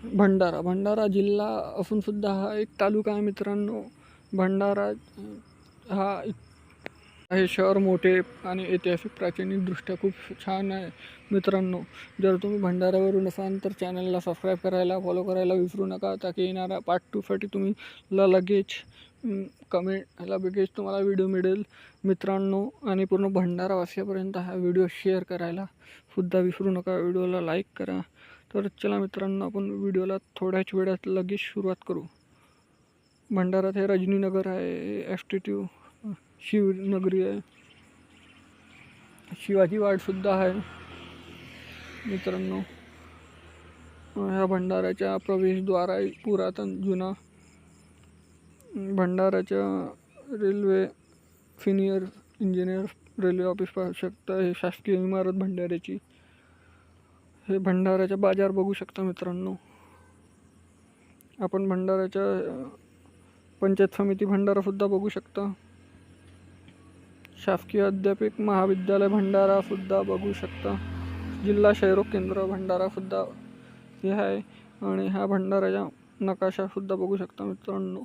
भंडारा जिल्हा असून सुद्धा हा एक तालुका आहे मित्रांनो. भंडारा हा हे शहर मोठे आणि ऐतिहासिक प्राचीनदृष्ट्या खूप छान आहे मित्रांनो. जर तुम्ही भंडाऱ्यावरून असाल तर चॅनलला सबस्क्राईब करायला, फॉलो करायला विसरू नका, ताकी येणाऱ्या पार्ट 2साठी तुम्ही लगेच लगेच तुम्हाला व्हिडिओ मिळेल मित्रांनो. आणि पूर्ण भंडारा वासियापर्यंत हा व्हिडिओ शेअर करायला सुद्धा विसरू नका. व्हिडिओला लाईक करा. तर चला मित्रांनो, आपण व्हिडिओला थोड्याच वेळात लगेच सुरुवात करू. भंडारात हे रजनीनगर आहे, एसटीट्यू शिवनगरी आहे, शिवाजी वाडसुद्धा आहे मित्रांनो. ह्या भंडाऱ्याच्या प्रवेशद्वार आहे पुरातन जुना. भंडाऱ्याच्या railway senior engineer railway office पाहू शकता. हे शासकीय इमारत भंडाऱ्याची. हे भंडाऱ्याचा बाजार बघू शकता मित्रांनो. आपण भंडाऱ्याच्या पंचायत समिती भंडारा सुद्धा बघू शकता. शासकीय अध्यापिक महाविद्यालय भंडारा सुद्धा बघू शकता. जिल्हा क्षयरोग केंद्र भंडारा सुद्धा हे आहे. आणि हा भंडाऱ्याचा नकाशा सुद्धा बघू शकता मित्रांनो.